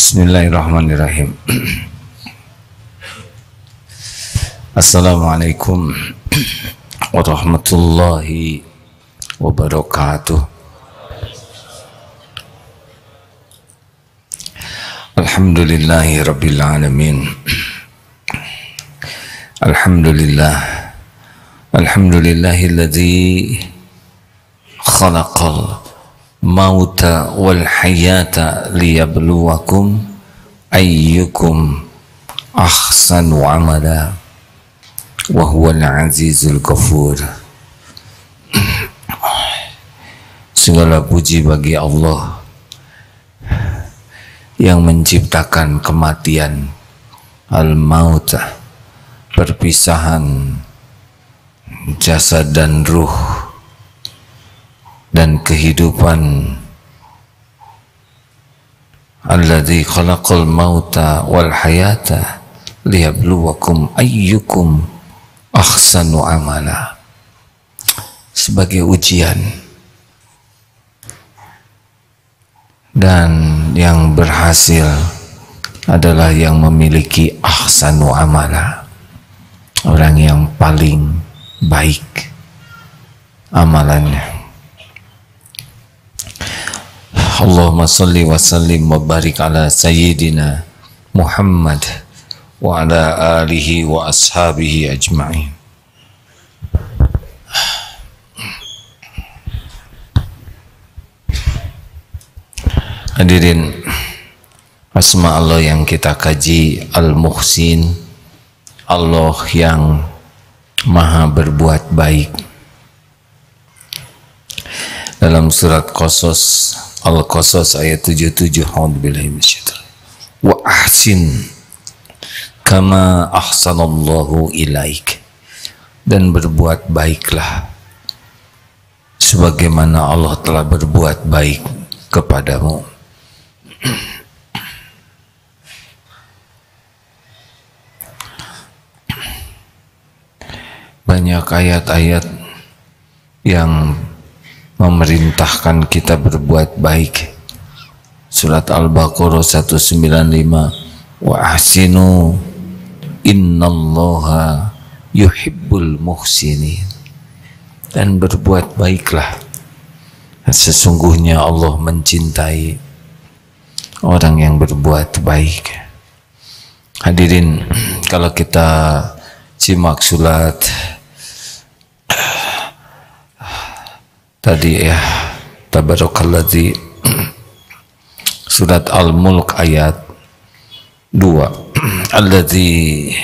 Bismillahirrahmanirrahim. Assalamualaikum warahmatullahi wabarakatuh. Alhamdulillahi rabbil alamin. Alhamdulillahilladzi khalaqal mauta wal hayata liyabluwakum ayyukum ahsanu amala wa huwal azizul ghafur. Segala puji bagi Allah yang menciptakan kematian, al-maut, perpisahan jasad dan ruh, dan kehidupan. Alladzi khalaqal mauta wal hayata liyabluwakum ayyukum ahsanu amala, sebagai ujian, dan yang berhasil adalah yang memiliki ahsanu amala, orang yang paling baik amalannya. Allahumma salli wa sallim wa barik ala sayyidina Muhammad wa ala alihi wa ashabihi ajma'in. Hadirin, asma Allah yang kita kaji Al-Muhsin, Allah yang maha berbuat baik. Dalam surat Qasas, Al-Qasas ayat 77, a'udzubillahi minasyaitonir rajim. Wa ahsin kama ahsanallahu ilaik, dan berbuat baiklah sebagaimana Allah telah berbuat baik kepadamu. Banyak ayat-ayat yang memerintahkan kita berbuat baik. Surat Al-Baqarah 195, wa ahsinu innallaha yuhibbul muhsinin, dan berbuat baiklah, sesungguhnya Allah mencintai orang yang berbuat baik. Hadirin, kalau kita simak surat tadi ya, tabarakalladzi, surat Al-Mulk ayat 2, alladzi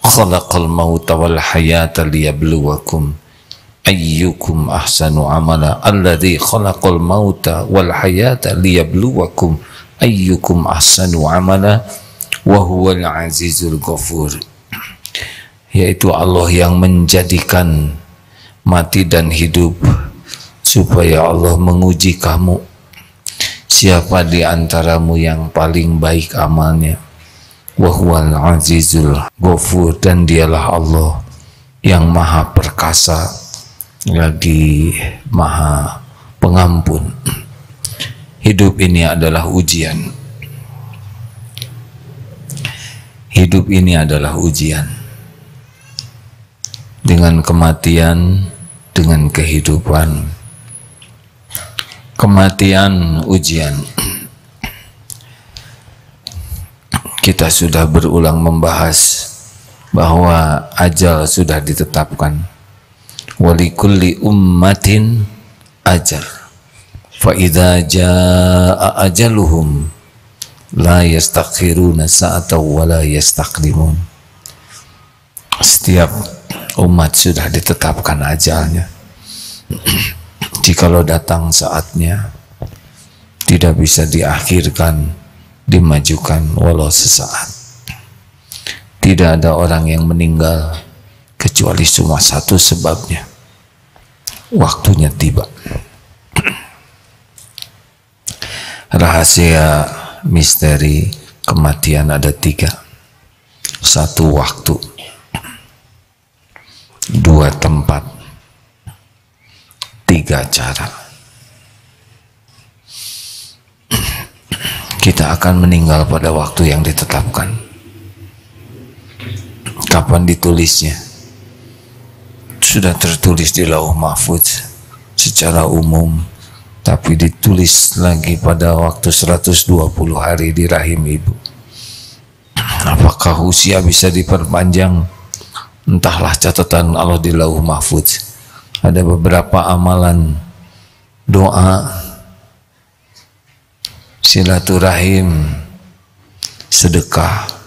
khalaqal mauta wal hayata liyabluwakum ayyukum ahsanu amala, alladzi khalaqal mauta wal hayata liyabluwakum ayyukum ahsanu amala wa huwal azizul ghafur, yaitu Allah yang menjadikan mati dan hidup supaya Allah menguji kamu, siapa di antaramu yang paling baik amalnya. Wa huwal azizul ghafur, dan dialah Allah yang maha perkasa lagi maha pengampun. Hidup ini adalah ujian. Hidup ini adalah ujian. Dengan kematian, dengan kehidupan. Kematian ujian. Kita sudah berulang membahas bahwa ajal sudah ditetapkan. Walikulli ummatin ajal, fa idza jaa ajaluhum la yastakhiruna sa'atan wa la yastaqdimun. Setiap umat sudah ditetapkan ajalnya. Jikalau datang saatnya, tidak bisa diakhirkan, dimajukan walau sesaat. Tidak ada orang yang meninggal kecuali cuma satu sebabnya, waktunya tiba. Rahasia misteri kematian ada 3. 1 waktu, 2 tempat, 3 cara. kita akan meninggal pada waktu yang ditetapkan. Kapan ditulisnya? Sudah tertulis di Lauh Mahfuz secara umum, tapi ditulis lagi pada waktu 120 hari di rahim ibu. Apakah usia bisa diperpanjang? Entahlah, catatan Allah di Lauh Mahfuz. Ada beberapa amalan doa, silaturahim, sedekah.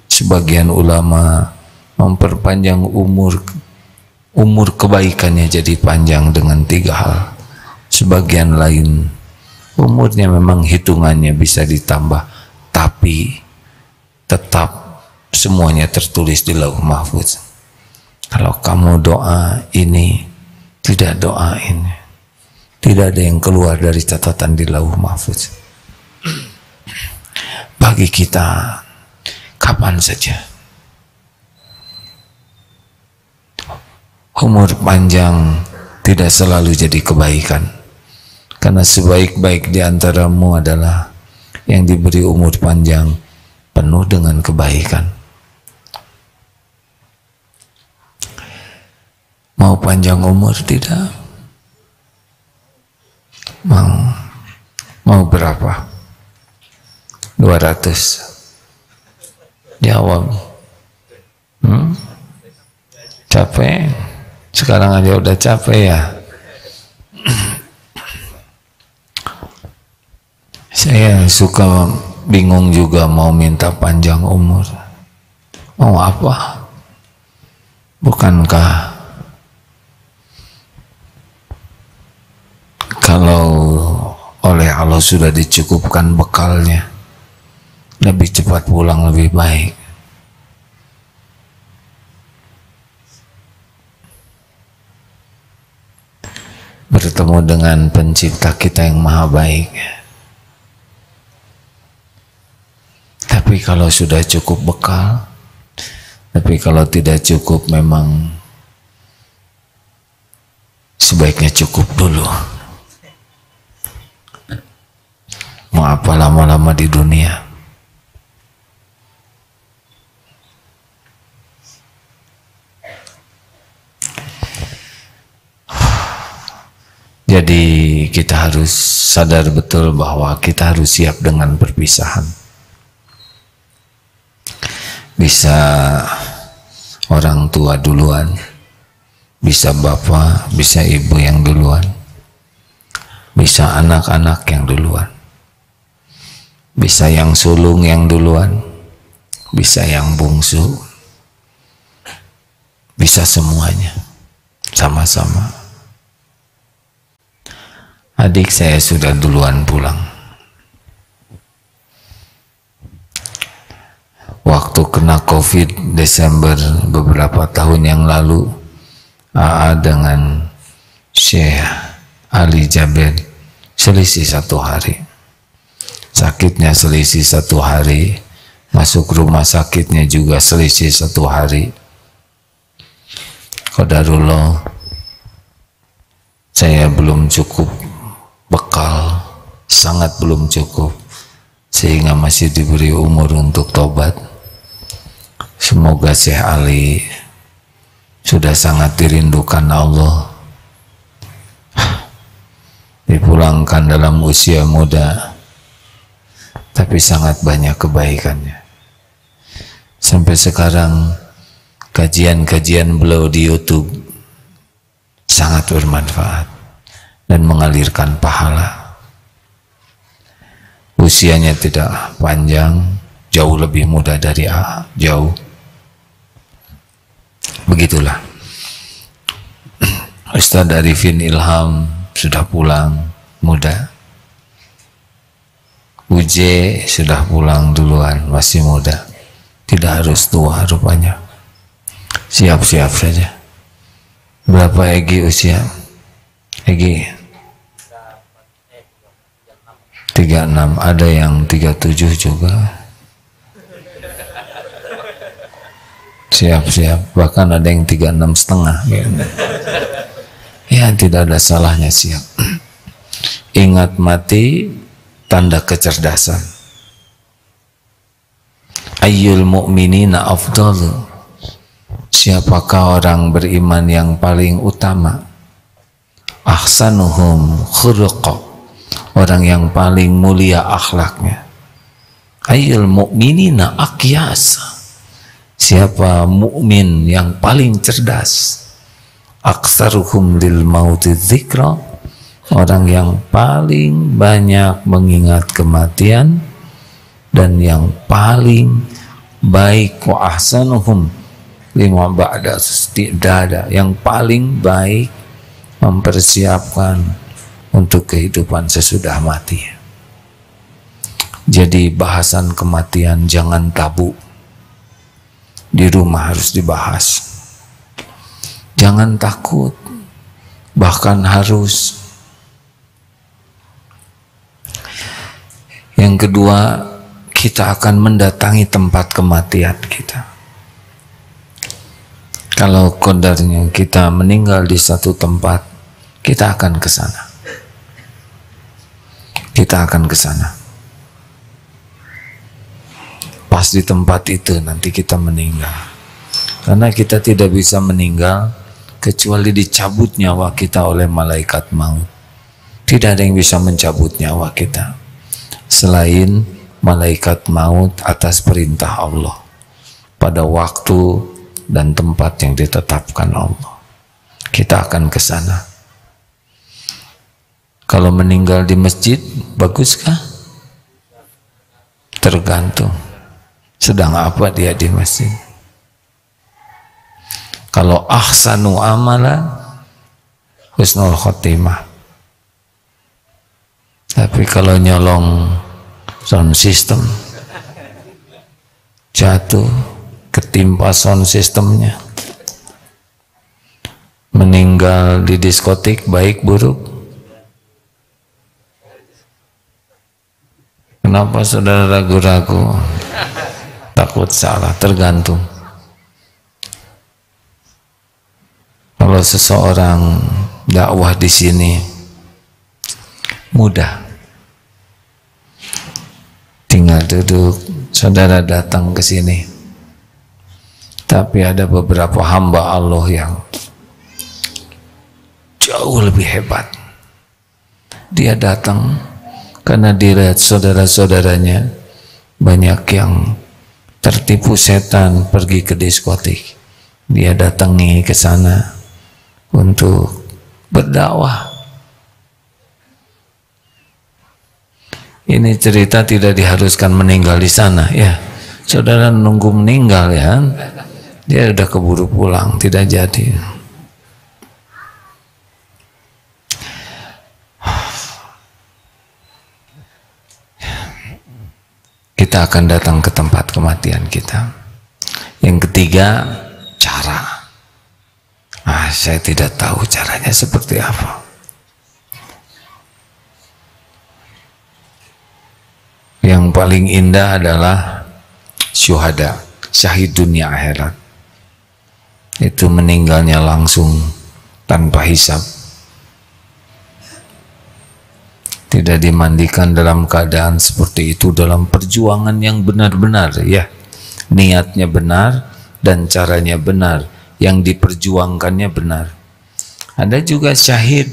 Sebagian ulama memperpanjang umur kebaikannya jadi panjang dengan 3 hal. Sebagian lain umurnya memang hitungannya bisa ditambah, tapi tetap semuanya tertulis di Lauh Mahfuz. Kalau kamu doa ini, tidak doa ini, tidak ada yang keluar dari catatan di Lauh Mahfuz. Bagi kita kapan saja. Umur panjang tidak selalu jadi kebaikan, karena sebaik-baik di antaramu adalah yang diberi umur panjang penuh dengan kebaikan. Mau panjang umur tidak? Mau berapa? 200. Jawab. Capek? Sekarang aja udah capek ya. Saya suka bingung juga mau minta panjang umur. Mau apa? Bukankah kalau oleh Allah sudah dicukupkan bekalnya, lebih cepat pulang lebih baik? Bertemu dengan pencipta kita yang maha baik. Tapi kalau sudah cukup bekal, tapi kalau tidak cukup, memang sebaiknya cukup dulu. Mau apa lama-lama di dunia? Jadi kita harus sadar betul bahwa kita harus siap dengan perpisahan. Bisa orang tua duluan, bisa bapak, bisa ibu yang duluan, bisa anak-anak yang duluan, bisa yang sulung yang duluan, bisa yang bungsu, bisa semuanya sama-sama. Adik saya sudah duluan pulang. Waktu kena COVID Desember beberapa tahun yang lalu, AA dengan Syekh Ali Jaber selisih 1 hari. Sakitnya selisih 1 hari, masuk rumah sakitnya juga selisih 1 hari. Qadarullah, saya belum cukup bekal, sangat belum cukup, sehingga masih diberi umur untuk tobat. Semoga Syekh Ali sudah sangat dirindukan Allah, dipulangkan dalam usia muda, tapi sangat banyak kebaikannya. Sampai sekarang kajian-kajian beliau di YouTube sangat bermanfaat dan mengalirkan pahala. Usianya tidak panjang, jauh lebih muda dari AA, jauh. Begitulah. Ustadz Arifin Ilham sudah pulang, muda. Uje sudah pulang duluan, masih muda. Tidak harus tua rupanya. Siap-siap saja. Berapa Egi usia? Egi 36, ada yang 37 juga. Siap-siap, bahkan ada yang 36,5. Ya, tidak ada salahnya siap. Ingat mati tanda kecerdasan. Ayyul mu'minina afdalu, siapakah orang beriman yang paling utama? Ahsanuhum khuluqa, orang yang paling mulia akhlaknya. Ayyul mu'minina aqyas, siapa mukmin yang paling cerdas? Aktsaruhum lil mauti dzikra, orang yang paling banyak mengingat kematian dan yang paling baik. Wa ahsanuhum lima ba'da istidada, yang paling baik mempersiapkan untuk kehidupan sesudah mati. Jadi bahasan kematian jangan tabu, di rumah harus dibahas, jangan takut, bahkan harus. Yang kedua, kita akan mendatangi tempat kematian kita. Kalau qadarnya kita meninggal di satu tempat, kita akan ke sana. Kita akan ke sana. Pas di tempat itu nanti kita meninggal. Karena kita tidak bisa meninggal kecuali dicabut nyawa kita oleh malaikat maut. Tidak ada yang bisa mencabut nyawa kita selain malaikat maut atas perintah Allah pada waktu dan tempat yang ditetapkan Allah. Kita akan ke sana. Kalau meninggal di masjid, baguskah? Tergantung sedang apa dia di masjid. Kalau ahsanu amala, husnul khotimah. Tapi kalau nyolong sound system, jatuh, ketimpa sound systemnya, meninggal di diskotik, baik buruk? Kenapa saudara ragu-ragu? Takut salah, tergantung. Kalau seseorang dakwah di sini mudah, tinggal duduk, saudara datang ke sini. Tapi ada beberapa hamba Allah yang jauh lebih hebat. Dia datang karena dilihat saudara-saudaranya banyak yang tertipu setan pergi ke diskotik. Dia datangi ke sana untuk berdakwah. Ini cerita tidak diharuskan meninggal di sana, ya. Saudara nunggu meninggal, ya. Dia udah keburu pulang, tidak jadi. Kita akan datang ke tempat kematian kita. Yang ketiga, cara. Saya tidak tahu caranya seperti apa. Yang paling indah adalah syuhada, syahid dunia akhirat. Itu meninggalnya langsung tanpa hisab. Tidak dimandikan dalam keadaan seperti itu, dalam perjuangan yang benar-benar, ya. Niatnya benar dan caranya benar, yang diperjuangkannya benar. Ada juga syahid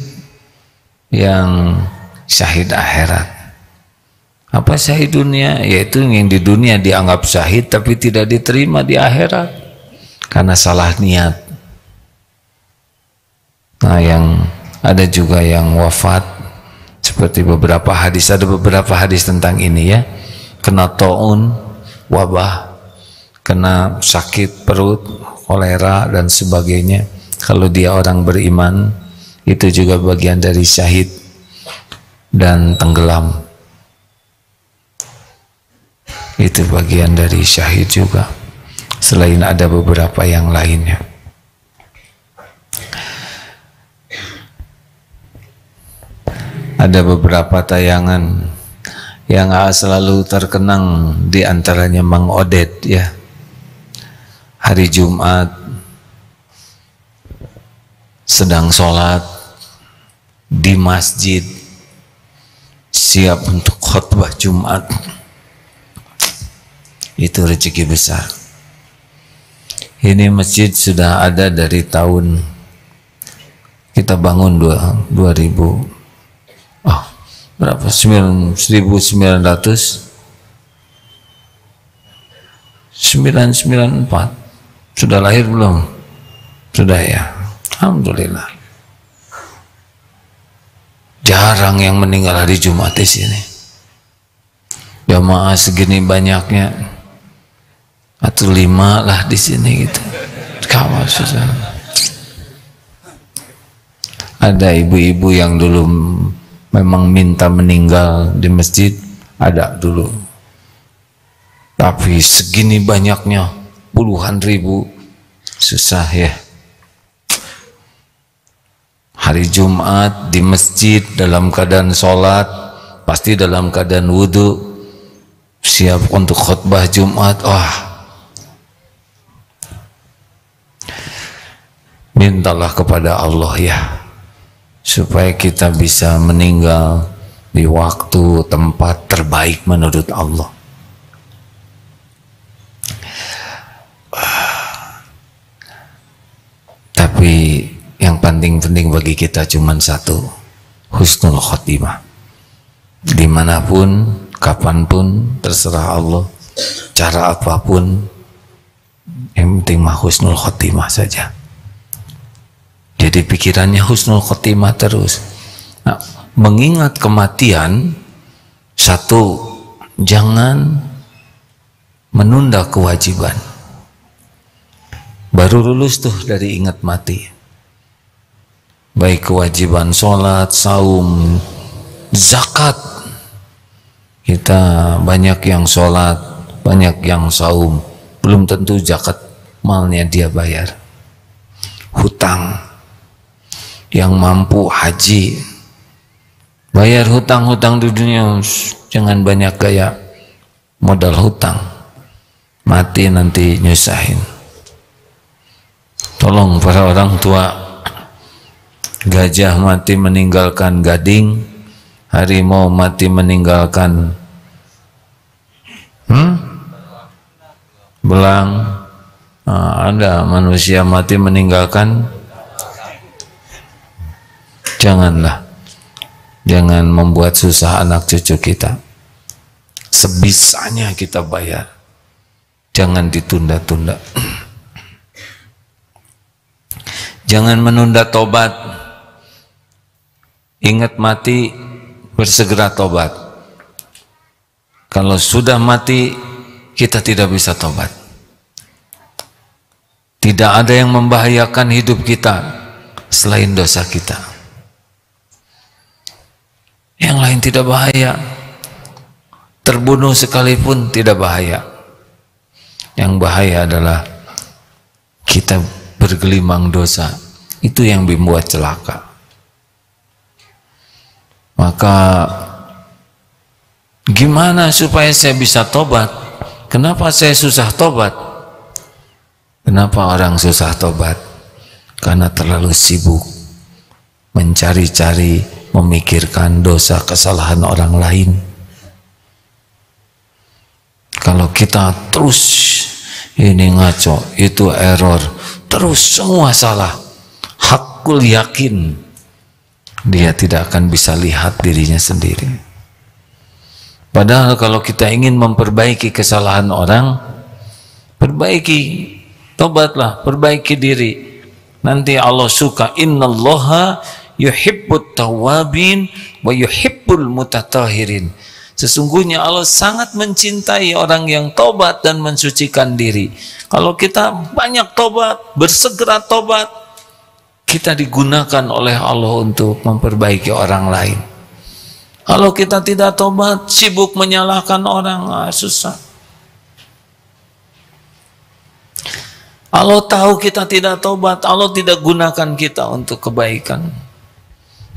yang syahid akhirat. Apa syahid dunia? Yaitu yang di dunia dianggap syahid tapi tidak diterima di akhirat karena salah niat. Nah, yang ada juga yang wafat seperti beberapa hadis, ada beberapa hadis tentang ini, ya. Kena taun, wabah, kena sakit perut, kolera dan sebagainya. Kalau dia orang beriman, itu juga bagian dari syahid. Dan tenggelam, itu bagian dari syahid juga, selain ada beberapa yang lainnya. Ada beberapa tayangan yang selalu terkenang, di antaranya Mang Odet, ya. Hari Jumat sedang sholat di masjid, siap untuk khutbah Jumat. itu rezeki besar. Ini masjid sudah ada dari tahun kita bangun 2000 berapa? 1994. Sudah lahir belum? Sudah ya. Alhamdulillah. Jarang yang meninggal hari Jumat di sini. Jamaah segini banyaknya, atau 5 lah di sini gitu. Kawan susah. Ada ibu-ibu yang dulu memang minta meninggal di masjid, ada dulu. Tapi segini banyaknya, puluhan ribu, susah ya. Hari Jumat di masjid dalam keadaan sholat, pasti dalam keadaan wudhu, siap untuk khutbah Jumat. Mintalah kepada Allah ya, supaya kita bisa meninggal di waktu tempat terbaik menurut Allah. Tapi yang penting-penting bagi kita cuma satu, husnul khotimah. Dimanapun, kapanpun, terserah Allah, cara apapun, yang penting mah husnul khotimah saja. Jadi pikirannya husnul khotimah terus. Nah, mengingat kematian, satu, jangan menunda kewajiban. Baru lulus tuh dari ingat mati. Baik kewajiban sholat, saum, zakat. Kita banyak yang sholat, banyak yang saum, belum tentu zakat malnya dia bayar. Hutang, yang mampu haji, bayar hutang-hutang di dunia, jangan banyak gaya modal hutang, mati nanti nyusahin. Tolong para orang tua, gajah mati meninggalkan gading, harimau mati meninggalkan belang, ada manusia mati meninggalkan. Janganlah, jangan membuat susah anak cucu kita. Sebisanya kita bayar, jangan ditunda-tunda. Jangan menunda tobat. Ingat mati, bersegera tobat. Kalau sudah mati, kita tidak bisa tobat. Tidak ada yang membahayakan hidup kita selain dosa kita. Yang lain tidak bahaya. Terbunuh sekalipun tidak bahaya. Yang bahaya adalah kita bergelimang dosa. Itu yang membuat celaka. Maka gimana supaya saya bisa tobat? Kenapa saya susah tobat? Kenapa orang susah tobat? Karena terlalu sibuk mencari-cari, memikirkan dosa kesalahan orang lain. Kalau kita terus ini ngaco, itu error, terus semua salah, hakul yakin dia tidak akan bisa lihat dirinya sendiri. Padahal kalau kita ingin memperbaiki kesalahan orang, perbaiki, tobatlah, perbaiki diri. Nanti Allah suka. Innallaha yuhibbut tawwabin wa yuhibbul mutatahhirin. Sesungguhnya Allah sangat mencintai orang yang tobat dan mensucikan diri. Kalau kita banyak tobat, bersegera tobat, kita digunakan oleh Allah untuk memperbaiki orang lain. Kalau kita tidak tobat, sibuk menyalahkan orang, susah. Allah tahu kita tidak tobat, Allah tidak gunakan kita untuk kebaikan.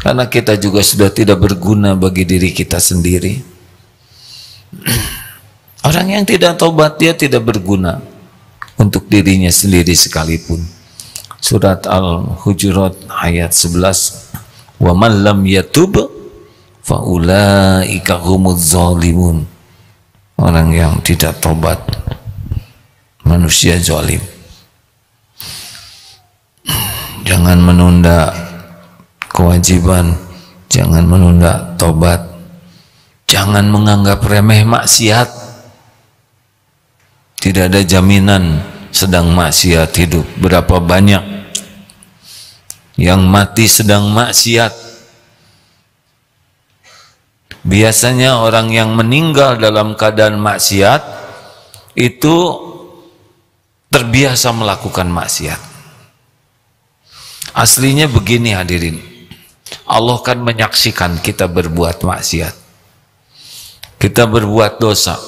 Karena kita juga sudah tidak berguna bagi diri kita sendiri. Orang yang tidak tobat, dia tidak berguna untuk dirinya sendiri sekalipun. Surat Al-Hujurat ayat 11, wa man lam yatub fa ulaika humuz zalimun. Orang yang tidak tobat, manusia zalim. Jangan menunda kewajiban, jangan menunda tobat, jangan menganggap remeh maksiat. Tidak ada jaminan sedang maksiat hidup. Berapa banyak yang mati sedang maksiat. Biasanya orang yang meninggal dalam keadaan maksiat itu terbiasa melakukan maksiat. Aslinya begini hadirin, Allah kan menyaksikan kita berbuat maksiat, kita berbuat dosa,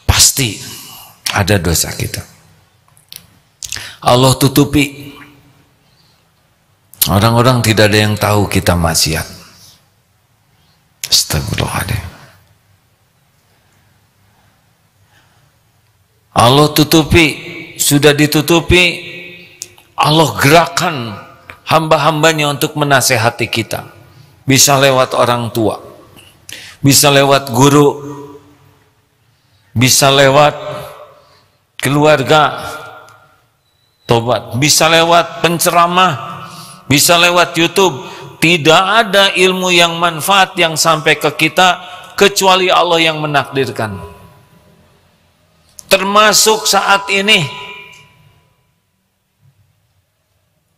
pasti ada dosa kita. Allah tutupi, orang-orang tidak ada yang tahu kita maksiat. Astagfirullahaladzim. Allah tutupi, sudah ditutupi. Allah gerakkan hamba-hambanya untuk menasehati kita. Bisa lewat orang tua, bisa lewat guru, bisa lewat keluarga, tobat, bisa lewat penceramah, bisa lewat YouTube. Tidak ada ilmu yang manfaat yang sampai ke kita kecuali Allah yang menakdirkan. Termasuk saat ini,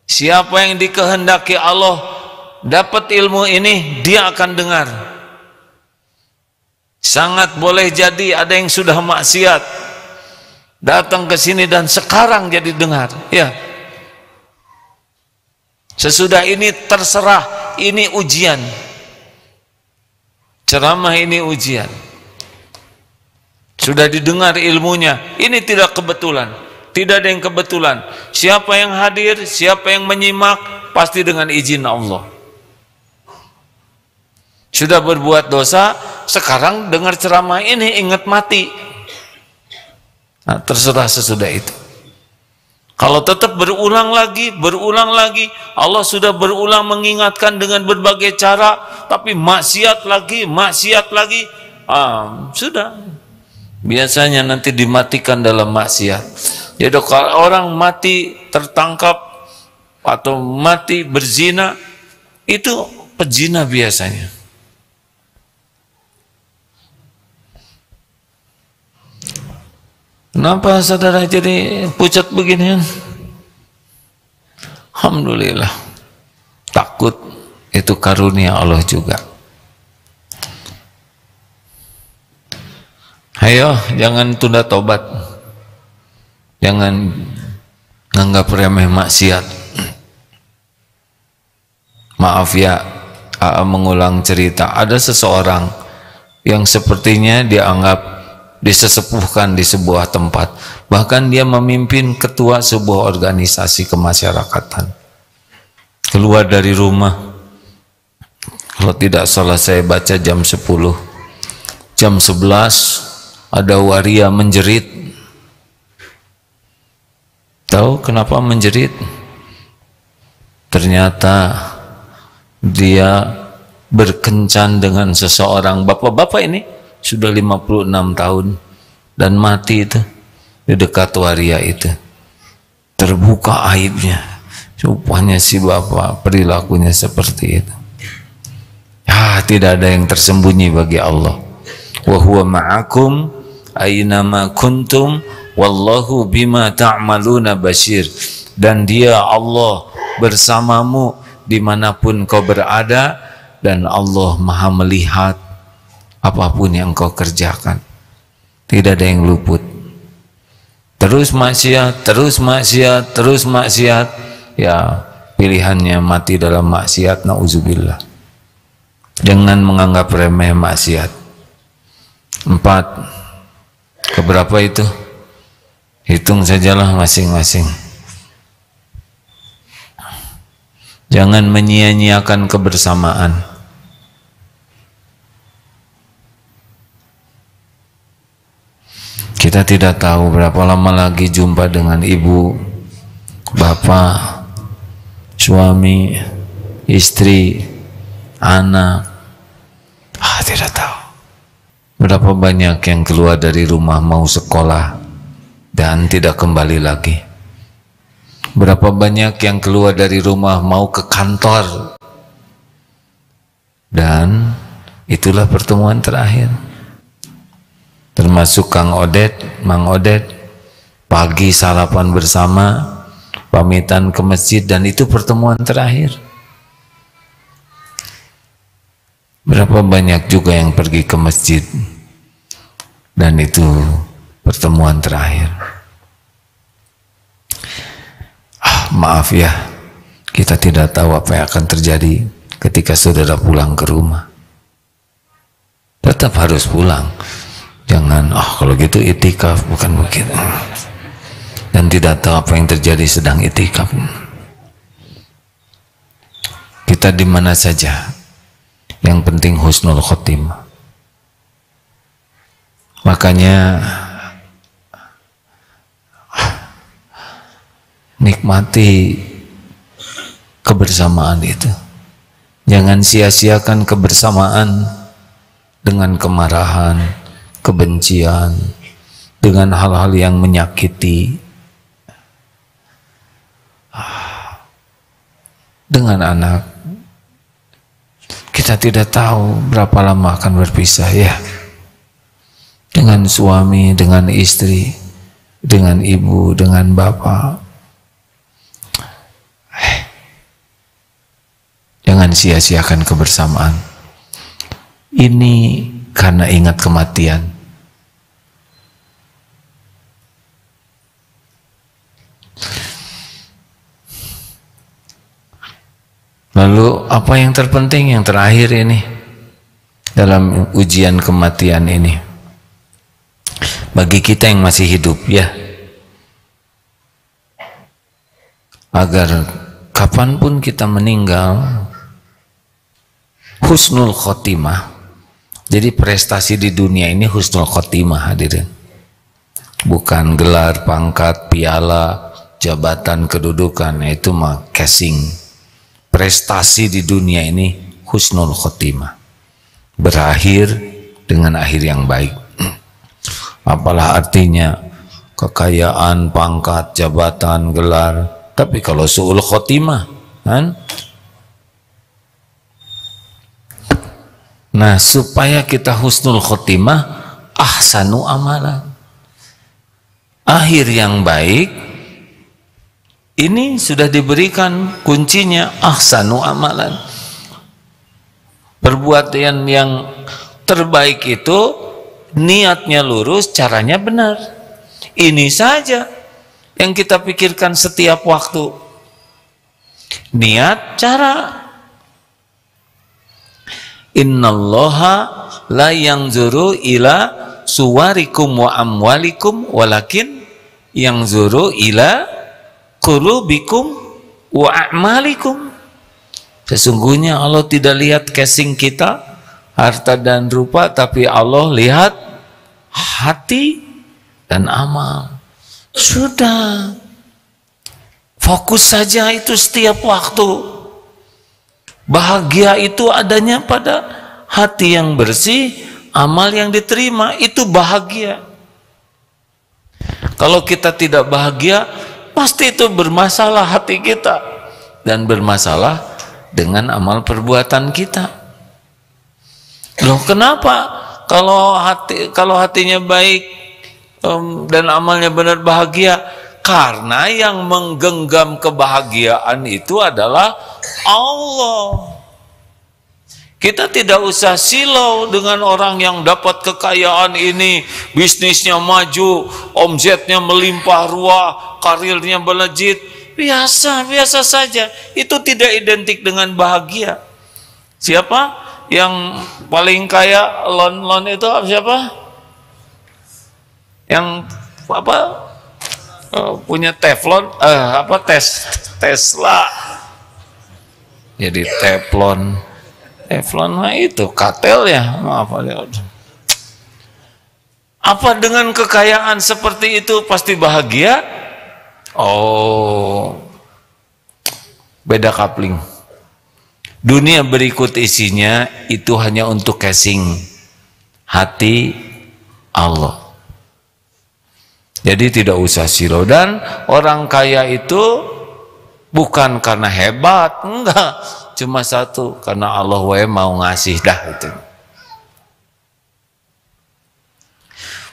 siapa yang dikehendaki Allah dapat ilmu ini, dia akan dengar. Sangat boleh jadi ada yang sudah maksiat datang ke sini dan sekarang jadi dengar. Ya. Sesudah ini terserah, ini ujian. Ceramah ini ujian. Sudah didengar ilmunya, ini tidak kebetulan. Tidak ada yang kebetulan. Siapa yang hadir, siapa yang menyimak, pasti dengan izin Allah. Sudah berbuat dosa, sekarang dengar ceramah ini ingat mati. Nah, terserah sesudah itu. Kalau tetap berulang lagi, Allah sudah berulang mengingatkan dengan berbagai cara, tapi maksiat lagi, sudah. Biasanya nanti dimatikan dalam maksiat. Jadi kalau orang mati tertangkap atau mati berzina, itu pezina biasanya. Kenapa saudara jadi pucat begini? Alhamdulillah. Takut itu karunia Allah juga. Ayo, jangan tunda tobat. Jangan nganggap remeh maksiat. Maaf ya, mengulang cerita. Ada seseorang yang sepertinya dianggap disesepuhkan di sebuah tempat, bahkan dia memimpin ketua sebuah organisasi kemasyarakatan. Keluar dari rumah, kalau tidak salah saya baca jam 10, jam 11 ada waria menjerit. Tahu kenapa menjerit? Ternyata dia berkencan dengan seseorang, bapak-bapak ini sudah 56 tahun dan mati itu di dekat waria itu. Terbuka aibnya, rupanya si bapak perilakunya seperti itu. Tidak ada yang tersembunyi bagi Allah. Wa huwa ma'akum aynama kuntum wallahu bima ta'maluna basyir. Dan dia Allah bersamamu dimanapun kau berada, dan Allah maha melihat apapun yang kau kerjakan. Tidak ada yang luput. Terus maksiat, ya pilihannya mati dalam maksiat, na'udzubillah. Jangan menganggap remeh maksiat. 4. Keberapa itu? Hitung sajalah masing-masing. Jangan menyia-nyiakan kebersamaan. Kita tidak tahu berapa lama lagi jumpa dengan ibu, bapak, suami, istri, anak. Tidak tahu. Berapa banyak yang keluar dari rumah mau sekolah, dan tidak kembali lagi. Berapa banyak yang keluar dari rumah mau ke kantor, dan itulah pertemuan terakhir. Termasuk Kang Odet, Mang Odet, pagi sarapan bersama, pamitan ke masjid, dan itu pertemuan terakhir. Berapa banyak juga yang pergi ke masjid dan itu pertemuan terakhir. Maaf ya, kita tidak tahu apa yang akan terjadi ketika saudara pulang ke rumah. Tetap harus pulang. Jangan, kalau gitu itikaf, bukan begitu. Dan tidak tahu apa yang terjadi sedang itikaf. Kita di mana saja, yang penting husnul khotimah. Makanya nikmati kebersamaan itu. Jangan sia-siakan kebersamaan dengan kemarahan, kebencian, dengan hal-hal yang menyakiti. Dengan anak, kita tidak tahu berapa lama akan berpisah ya. Dengan suami, dengan istri, dengan ibu, dengan bapak. Jangan sia-siakan kebersamaan. Ini karena ingat kematian. Lalu apa yang terpenting, yang terakhir ini dalam ujian kematian ini, bagi kita yang masih hidup ya, agar kapanpun kita meninggal husnul khotimah. Jadi prestasi di dunia ini husnul khotimah, hadirin. Bukan gelar, pangkat, piala, jabatan, kedudukan, itu mah casing. Prestasi di dunia ini husnul khotimah, berakhir dengan akhir yang baik. Apalah artinya kekayaan, pangkat, jabatan, gelar, tapi kalau su'ul khotimah kan? Nah, supaya kita husnul khotimah, ahsanu amalan, akhir yang baik. Ini sudah diberikan kuncinya, ahsanu amalan. Perbuatan yang terbaik itu niatnya lurus, caranya benar. Ini saja yang kita pikirkan setiap waktu. Niat, cara. Innallaha la yanzuru ila suwarikum wa amwalikum walakin yanzuru ila qulubikum wa a'malikum. Sesungguhnya Allah tidak lihat casing kita, harta dan rupa, tapi Allah lihat hati dan amal. Sudah, fokus saja itu setiap waktu. Bahagia itu adanya pada hati yang bersih, amal yang diterima, itu bahagia. Kalau kita tidak bahagia, pasti itu bermasalah hati kita dan bermasalah dengan amal perbuatan kita. Loh, kenapa kalau hatinya baik dan amalnya benar bahagia? Karena yang menggenggam kebahagiaan itu adalah Allah. Kita tidak usah silau dengan orang yang dapat kekayaan ini, bisnisnya maju, omsetnya melimpah ruah, karirnya melejit. Biasa saja. Itu tidak identik dengan bahagia. Siapa yang paling kaya lon itu siapa? Yang apa? Punya teflon, Tesla. Jadi teflon mah itu katel ya, maaf. Apa dengan kekayaan seperti itu pasti bahagia? Oh, beda kapling. Dunia berikut isinya itu hanya untuk casing hati Allah. Jadi tidak usah silau. Dan orang kaya itu bukan karena hebat, enggak, cuma satu, karena Allah mau ngasih dah itu.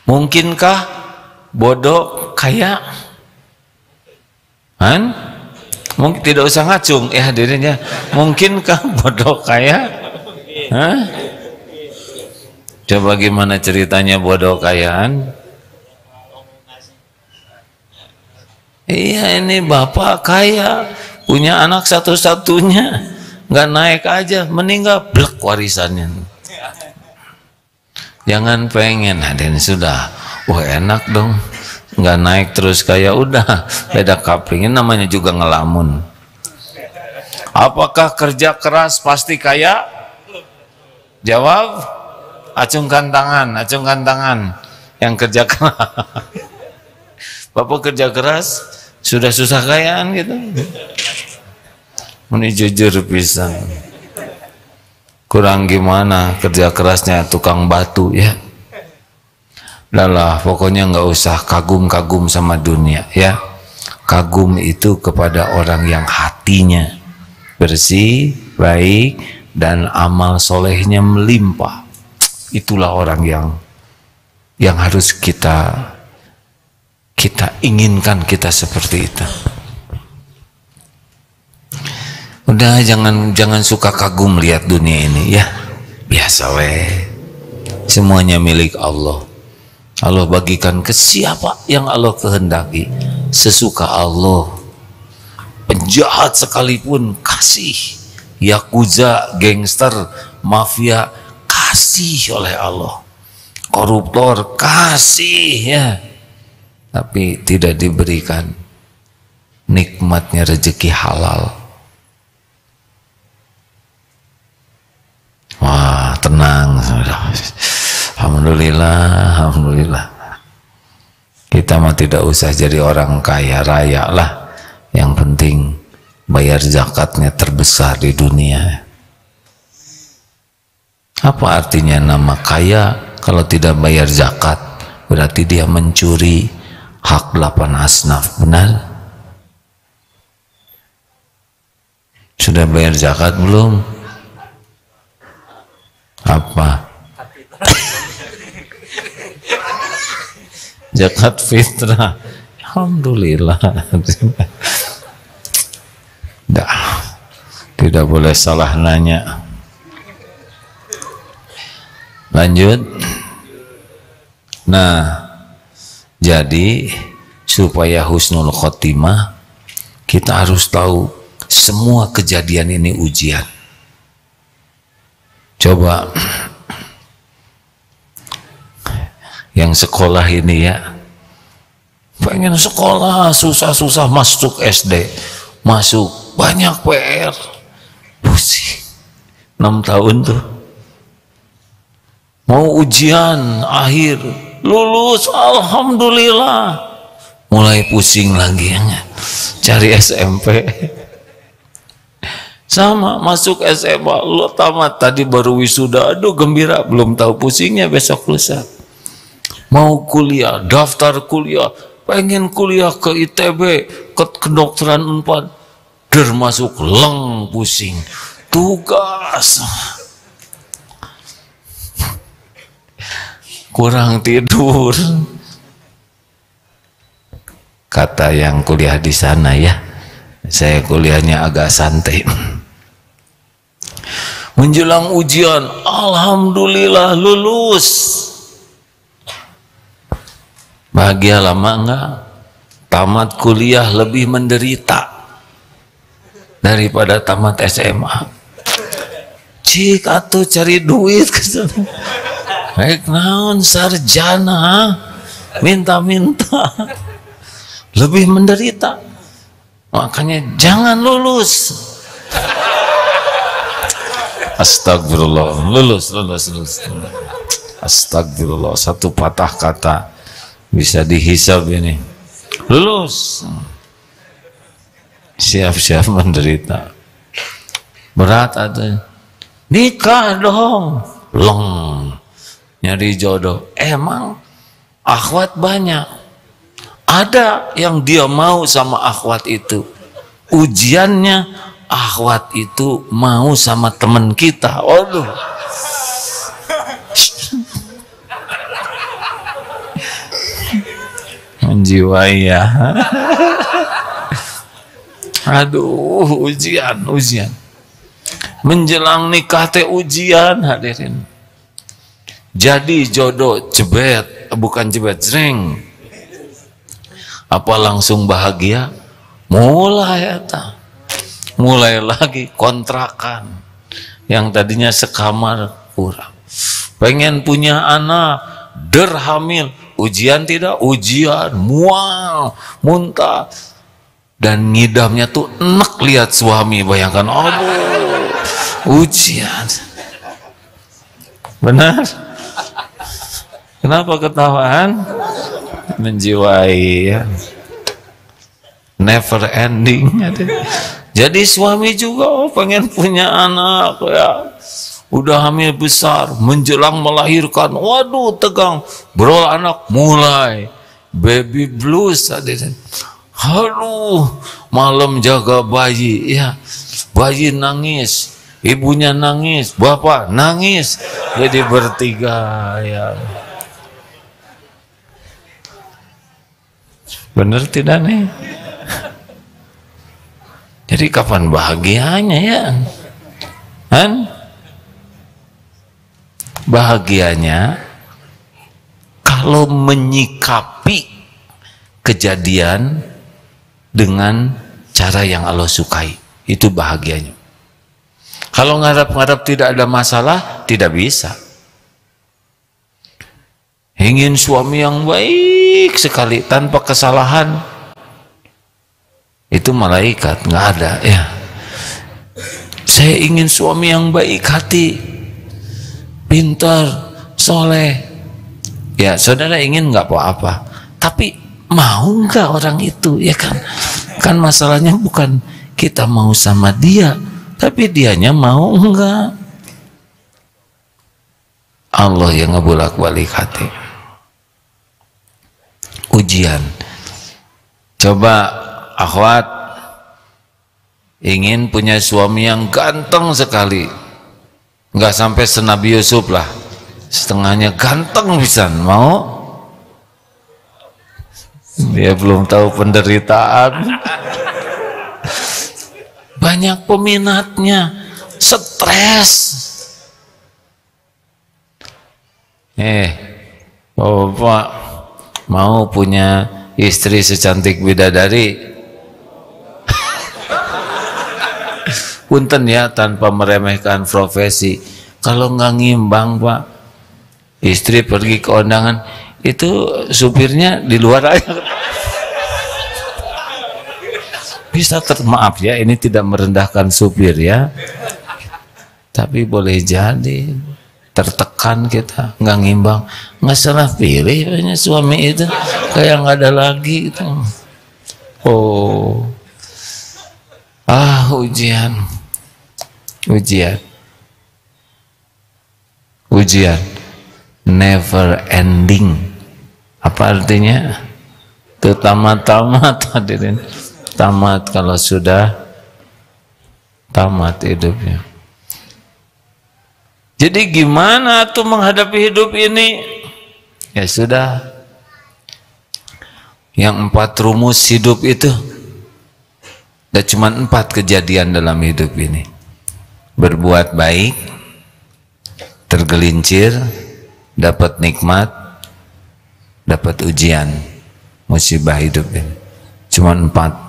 Mungkinkah bodoh kaya? Han? Mungkin tidak usah ngacung ya hadirinnya. Mungkinkah bodoh kaya? Hah? Coba gimana ceritanya bodoh kayaan? Iya, ini bapak kaya, punya anak satu-satunya, nggak naik aja, meninggal, blek warisannya. Jangan pengen, hadirin sudah, wah enak dong, nggak naik terus kaya, udah beda kapling, ini namanya juga ngelamun. Apakah kerja keras pasti kaya? Jawab, acungkan tangan, yang kerja keras. Bapak kerja keras, sudah susah kayaan gitu. Ini jujur pisan. Kurang gimana kerja kerasnya tukang batu ya. Lah pokoknya nggak usah kagum-kagum sama dunia ya. Kagum itu kepada orang yang hatinya bersih, baik, dan amal solehnya melimpah. Itulah orang yang harus kita inginkan, kita seperti itu. Udah jangan suka kagum lihat dunia ini ya. Biasa weh. Semuanya milik Allah. Allah bagikan ke siapa yang Allah kehendaki, sesuka Allah. Penjahat sekalipun kasih, yakuza, gangster, mafia kasih oleh Allah. Koruptor kasih ya. Tapi tidak diberikan nikmatnya rezeki halal. Wah, tenang. Alhamdulillah. Kita mah tidak usah jadi orang kaya raya lah. Yang penting bayar zakatnya terbesar di dunia. Apa artinya nama kaya kalau tidak bayar zakat? Berarti dia mencuri hak 8 asnaf, benar? Sudah bayar zakat belum? Apa? Zakat fitrah. Alhamdulillah. Tidak boleh salah nanya. Lanjut. Nah, jadi supaya husnul khotimah, kita harus tahu semua kejadian ini ujian. Coba yang sekolah ini ya, pengen sekolah susah-susah masuk SD, masuk banyak PR, pusing 6 tahun tuh, mau ujian akhir lulus alhamdulillah, mulai pusing lagi ya, cari SMP. Sama masuk SMA, lo tamat tadi baru wisuda, aduh gembira, belum tahu pusingnya besok lusa. Mau kuliah, daftar kuliah, pengen kuliah ke ITB, ke kedokteran Unpad, masuk leng pusing, tugas, kurang tidur. Kata yang kuliah di sana ya, saya kuliahnya agak santai. Menjelang ujian, alhamdulillah lulus. Bahagia lama enggak? Tamat kuliah lebih menderita daripada tamat SMA. Cik atuh cari duit ke sana. Baik naon sarjana minta-minta. Lebih menderita. Makanya jangan lulus. Astagfirullah, lulus. Astagfirullah, satu patah kata bisa dihisab ini. Lulus. Siap-siap menderita. Berat ada. Nikah dong. Long. Nyari jodoh. Emang akhwat banyak. Ada yang dia mau sama akhwat itu. Ujiannya akhwat itu mau sama teman kita. Waduh. Menjiwai ya. Aduh, ujian. Menjelang nikah teh ujian, hadirin. Jadi jodoh jebet, bukan jebet, jreng. Apa langsung bahagia? Mulai lagi kontrakan. Yang tadinya sekamar kurang. Pengen punya anak, hamil. Ujian tidak? Ujian, mual, muntah. Dan ngidamnya tuh enak lihat suami, bayangkan, aduh, ujian. Benar? Kenapa ketawaan? Menjiwai ya. Never ending. Jadi suami juga pengen punya anak ya. Udah hamil besar, menjelang melahirkan, waduh tegang, berolah anak, mulai baby blues. Aduh, malam jaga bayi ya, bayi nangis, ibunya nangis, bapak nangis, jadi bertiga ya. Bener tidak nih? Jadi kapan bahagianya ya? Kan? Bahagianya kalau menyikapi kejadian dengan cara yang Allah sukai, itu bahagianya. Kalau ngarap-ngarap tidak ada masalah, tidak bisa. Ingin suami yang baik sekali tanpa kesalahan, itu malaikat, nggak ada ya. Saya ingin suami yang baik hati, pintar, soleh. Ya saudara ingin nggak apa-apa, tapi mau nggak orang itu, ya kan? Kan masalahnya bukan kita mau sama dia, tapi dianya mau nggak. Allah yang ngebulak-balik hati. Ujian. Coba akhwat ingin punya suami yang ganteng sekali, nggak sampai senabi Yusuf lah, setengahnya ganteng pisan, mau? Dia belum tahu penderitaan. Banyak peminatnya, stres. Bapak mau punya istri secantik bidadari? Punten ya, tanpa meremehkan profesi. Kalau nggak ngimbang Pak, istri pergi ke undangan, itu supirnya di luar aja. Bisa maaf ya, ini tidak merendahkan supir ya, tapi boleh jadi tertekan kita, nggak ngimbang, nggak salah pilih suami itu, kayak nggak ada lagi itu. Oh, ujian never ending. Apa artinya? Itu tamat-tamat, hadirin. Tamat kalau sudah tamat hidupnya. Jadi gimana tuh menghadapi hidup ini? Ya sudah, yang 4 rumus hidup itu, ada cuma 4 kejadian dalam hidup ini. Berbuat baik, tergelincir, dapat nikmat, dapat ujian, musibah hidup ini. Cuma 4.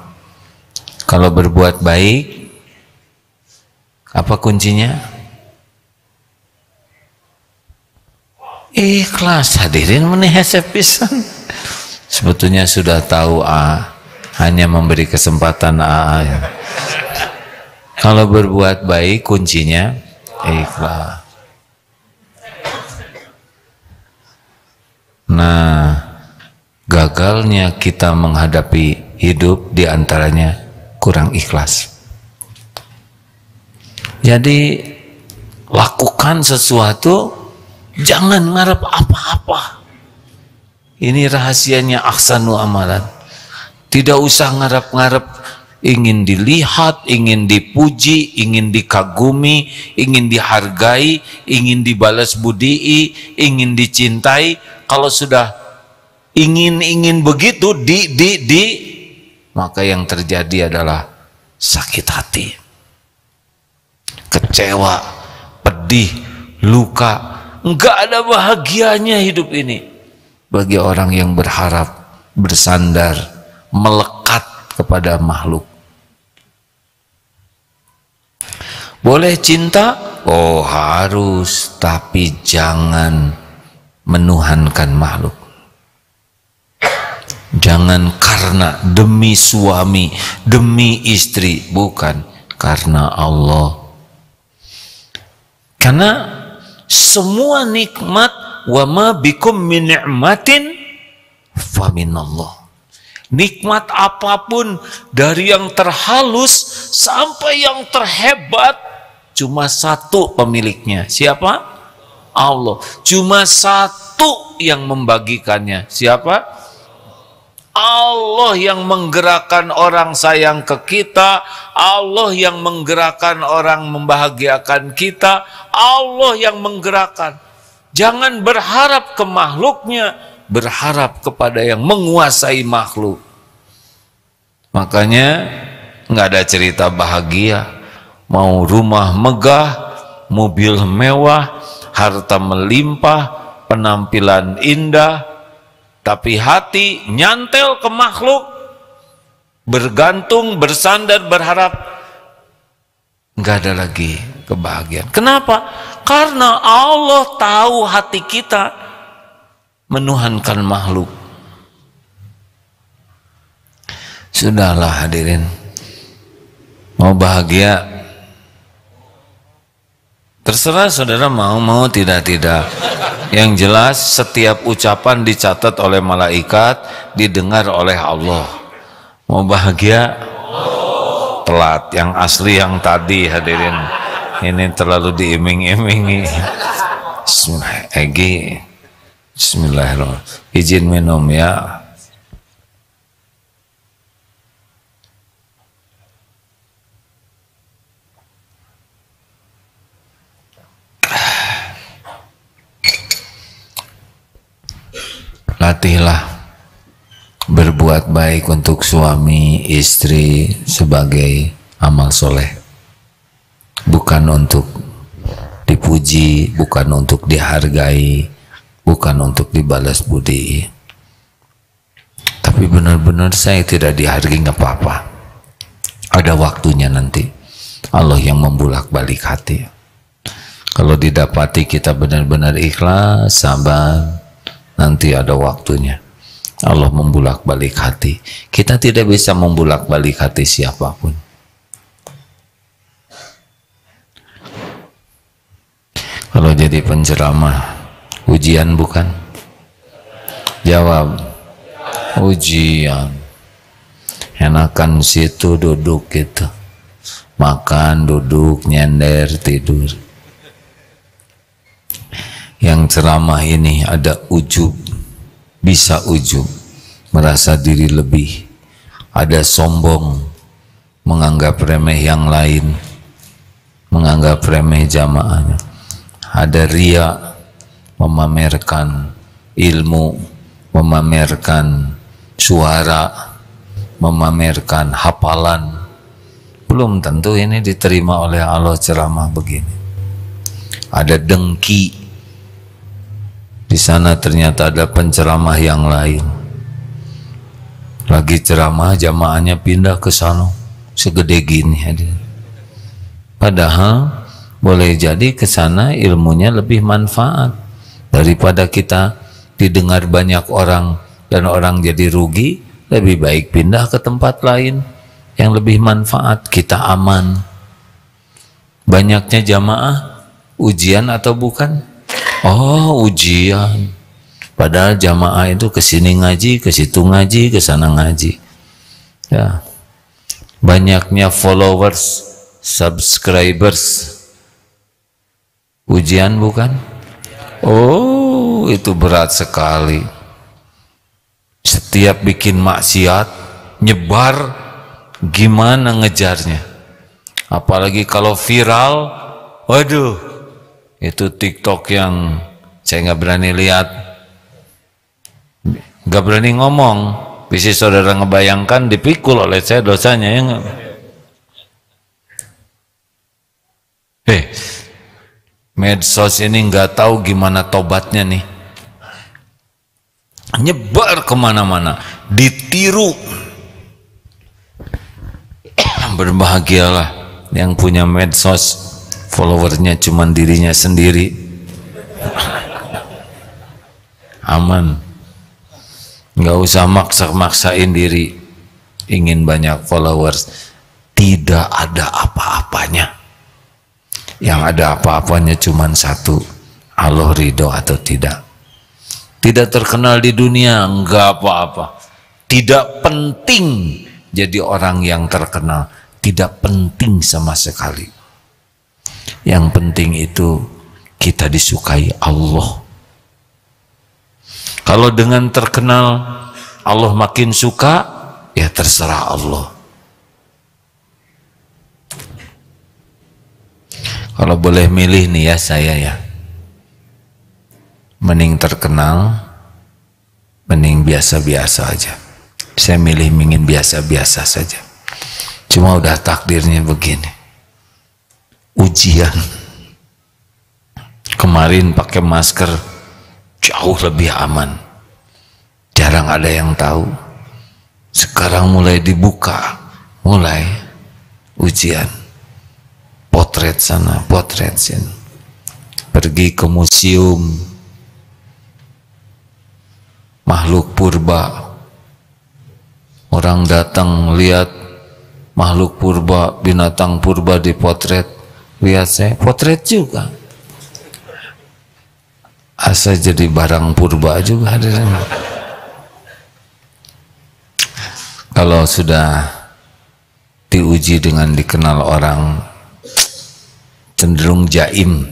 Kalau berbuat baik, apa kuncinya? Ikhlas, hadirin menihesep pisan. Sebetulnya sudah tahu hanya memberi kesempatan ya. Kalau berbuat baik kuncinya ikhlas. Nah, gagalnya kita menghadapi hidup diantaranya kurang ikhlas. Jadi lakukan sesuatu, jangan ngarep apa-apa. Ini rahasianya ahsanu amalan. Tidak usah ngarep-ngarep ingin dilihat, ingin dipuji, ingin dikagumi, ingin dihargai, ingin dibalas budi, ingin dicintai. Kalau sudah ingin begitu maka yang terjadi adalah sakit hati, kecewa, pedih, luka. Enggak ada bahagianya hidup ini bagi orang yang berharap, bersandar, melekat kepada makhluk. Boleh cinta? Oh harus, tapi jangan menuhankan makhluk. Jangan karena demi suami, demi istri, bukan karena Allah. Karena semua nikmat, wa ma bikum min ni'matin fa minallah. Nikmat apapun dari yang terhalus sampai yang terhebat cuma satu pemiliknya. Siapa? Allah. Cuma satu yang membagikannya. Siapa? Allah yang menggerakkan orang sayang ke kita, Allah yang menggerakkan orang membahagiakan kita, Allah yang menggerakkan. Jangan berharap ke makhluknya, berharap kepada yang menguasai makhluk. Makanya nggak ada cerita bahagia, mau rumah megah, mobil mewah, harta melimpah, penampilan indah, tapi hati nyantel ke makhluk, bergantung, bersandar, berharap, nggak ada lagi kebahagiaan. Kenapa? Karena Allah tahu hati kita menuhankan makhluk. Sudahlah hadirin, mau bahagia terserah saudara, mau tidak. Yang jelas setiap ucapan dicatat oleh malaikat, didengar oleh Allah. Mau bahagia telat, yang asli yang tadi hadirin. Ini terlalu diiming-imingi. Bismillahirrahmanirrahim. Izin minum ya. Latihlah berbuat baik untuk suami, istri sebagai amal soleh. Bukan untuk dipuji, bukan untuk dihargai, bukan untuk dibalas budi. Tapi benar-benar saya tidak dihargai, nggak apa-apa. Ada waktunya nanti. Allah yang membulak-balik hati. Kalau didapati kita benar-benar ikhlas, sabar, nanti ada waktunya. Allah membulak-balik hati. Kita tidak bisa membulak-balik hati siapapun. Kalau jadi penceramah, ujian bukan? Jawab, ujian. Enakan situ duduk gitu, makan, duduk, nyender, tidur. Yang ceramah ini ada ujub, bisa ujub, merasa diri lebih, ada sombong, menganggap remeh yang lain, menganggap remeh jamaahnya, ada ria, memamerkan ilmu, memamerkan suara, memamerkan hafalan. Belum tentu ini diterima oleh Allah ceramah begini. Ada dengki, di sana ternyata ada penceramah yang lain. Lagi ceramah, jamaahnya pindah ke sana, segede gini. Padahal boleh jadi ke sana ilmunya lebih manfaat daripada kita didengar banyak orang dan orang jadi rugi. Lebih baik pindah ke tempat lain yang lebih manfaat, kita aman. Banyaknya jamaah ujian atau bukan? Oh, ujian. Padahal jamaah itu ke sini ngaji, ke situ ngaji, ke sana ngaji. Ya. Banyaknya followers, subscribers. Ujian bukan? Oh, itu berat sekali. setiap bikin maksiat nyebar, gimana ngejarnya? Apalagi kalau viral, waduh, itu TikTok yang saya nggak berani lihat, nggak berani ngomong. Bisa saudara ngebayangkan dipikul oleh saya dosanya ya nggak? Medsos ini nggak tahu gimana tobatnya nih, nyebar kemana-mana, ditiru. Berbahagialah yang punya medsos, followernya cuman dirinya sendiri, aman, nggak usah maksa-maksain diri ingin banyak followers, tidak ada apa-apanya. Yang ada apa-apanya cuman satu, Allah ridho atau tidak. Tidak terkenal di dunia enggak apa-apa, tidak penting jadi orang yang terkenal, tidak penting sama sekali. Yang penting itu kita disukai Allah. Kalau dengan terkenal Allah makin suka, ya terserah Allah. Kalau boleh milih nih ya saya ya, mending terkenal, mending biasa-biasa aja. Saya milih ingin biasa-biasa saja. Cuma udah takdirnya begini, ujian. Kemarin pakai masker jauh lebih aman, jarang ada yang tahu. Sekarang mulai dibuka, mulai ujian. Potret sana, potret sini. Pergi ke museum makhluk purba, orang datang lihat makhluk purba, binatang purba dipotret, lihat saya potret juga, asa jadi barang purba juga hadirin. Kalau sudah diuji dengan dikenal orang, cenderung jaim,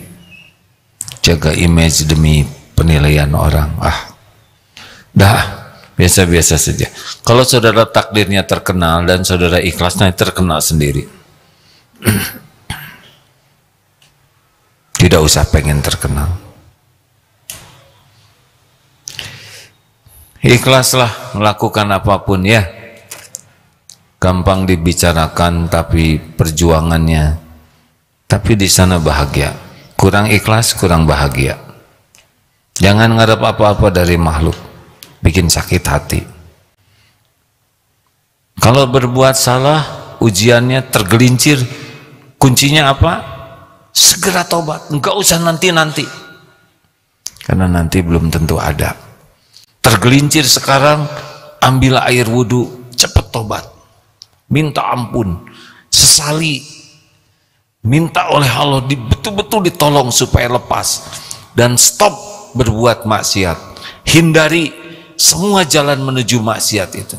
jaga image demi penilaian orang. Dah biasa-biasa saja. Kalau saudara takdirnya terkenal dan saudara ikhlasnya terkenal sendiri, tidak usah pengen terkenal. Ikhlaslah melakukan apapun ya. Gampang dibicarakan tapi perjuangannya, tapi di sana bahagia. Kurang ikhlas, kurang bahagia. Jangan ngarep apa-apa dari makhluk, bikin sakit hati. Kalau berbuat salah, ujiannya tergelincir, kuncinya apa? Segera tobat, enggak usah nanti-nanti, karena nanti belum tentu ada. Tergelincir sekarang, ambil air wudhu, cepat tobat, minta ampun, sesali, minta oleh Allah betul-betul ditolong supaya lepas, dan stop berbuat maksiat. Hindari semua jalan menuju maksiat itu.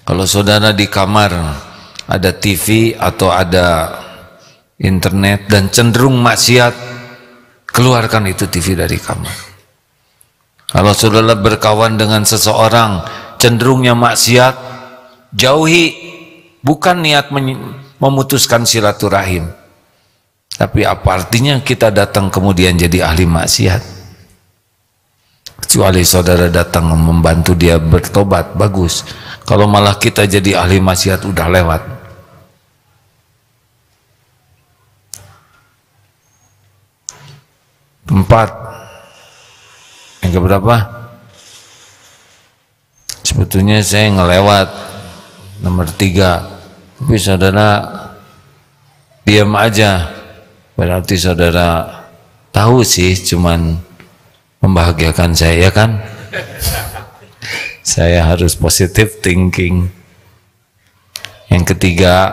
Kalau saudara di kamar ada TV atau ada internet dan cenderung maksiat, keluarkan itu TV dari kamar. Kalau saudara berkawan dengan seseorang cenderungnya maksiat, jauhi. Bukan niat memutuskan silaturahim, tapi apa artinya kita datang kemudian jadi ahli maksiat? Kecuali saudara datang membantu dia bertobat, bagus. Kalau malah kita jadi ahli maksiat, udah lewat. Empat, yang keberapa? Sebetulnya saya ngelewat nomor 3, tapi saudara diam aja, berarti saudara tahu sih, cuman membahagiakan saya kan. Saya harus positive thinking. Yang ketiga,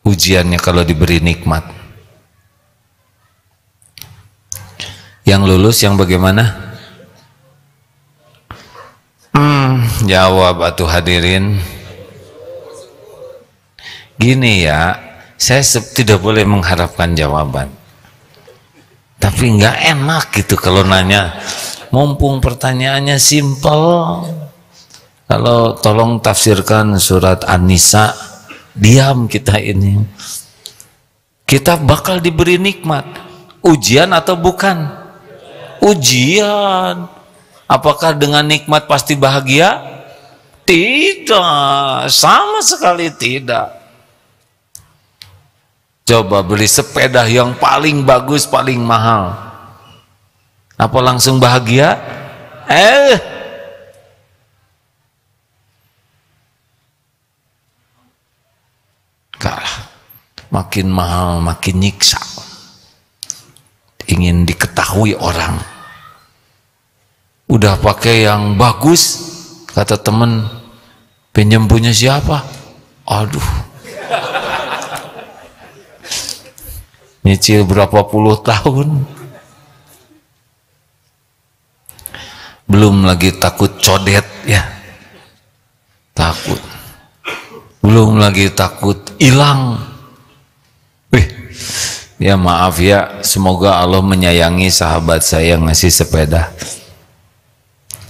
ujiannya kalau diberi nikmat. Yang lulus yang bagaimana? Jawab atuh hadirin. Gini ya, saya tidak boleh mengharapkan jawaban, tapi nggak enak gitu kalau nanya mumpung pertanyaannya simpel. Kalau tolong tafsirkan surat An-Nisa, diam kita ini. Kita bakal diberi nikmat. Ujian atau bukan? Ujian. Apakah dengan nikmat pasti bahagia? Tidak, sama sekali tidak. Coba beli sepeda yang paling bagus, paling mahal. Apa langsung bahagia? Kalah. Makin mahal, makin nyiksa. Ingin diketahui orang. Udah pakai yang bagus, kata temen, pinjam punya siapa? Aduh, nyicil berapa puluh tahun, belum lagi takut codet ya, takut, belum lagi takut hilang. Ya maaf ya, semoga Allah menyayangi sahabat saya yang ngasih sepeda.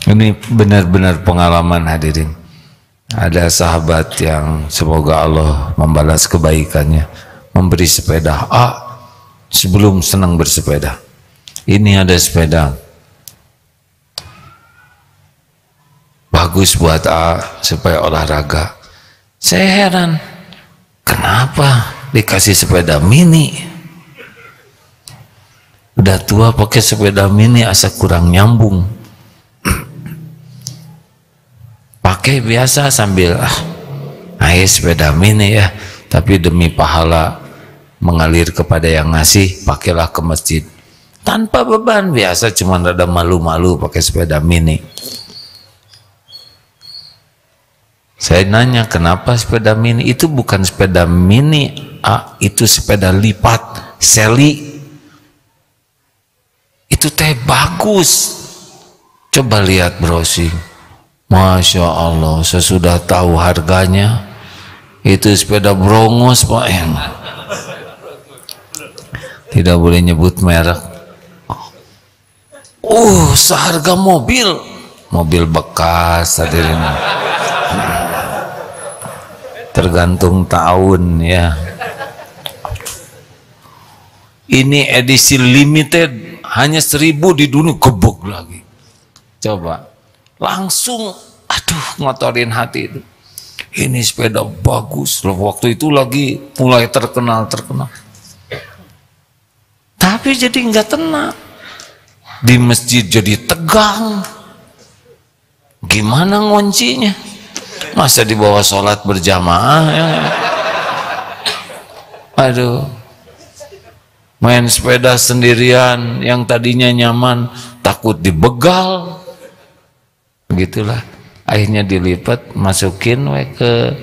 Ini benar-benar pengalaman hadirin. Ada sahabat yang semoga Allah membalas kebaikannya, memberi sepeda A sebelum senang bersepeda. Ini ada sepeda bagus buat A supaya olahraga. Saya heran, kenapa dikasih sepeda mini? Udah tua pakai sepeda mini asa kurang nyambung. Pakai biasa sambil ayo sepeda mini ya, tapi demi pahala mengalir kepada yang ngasih, pakailah ke masjid tanpa beban, biasa cuma rada malu-malu pakai sepeda mini. Saya nanya, kenapa sepeda mini? Itu bukan sepeda mini, itu sepeda lipat, seli. Itu teh bagus. Coba lihat browsing. Masya Allah, sesudah tahu harganya, itu sepeda brongos Pak. Tidak boleh nyebut merek. Seharga mobil bekas hadirin. Tergantung tahun ya. Ini edisi limited, hanya 1000 di dunia, gebuk lagi. Coba langsung, aduh, ngotorin hati itu. Ini sepeda bagus loh, waktu itu lagi mulai terkenal. Tapi jadi nggak tenang. Di masjid jadi tegang. Gimana ngoncinya? Masa di bawah sholat berjamaah ya? Aduh, main sepeda sendirian yang tadinya nyaman takut dibegal. Begitulah, akhirnya dilipat, masukin ke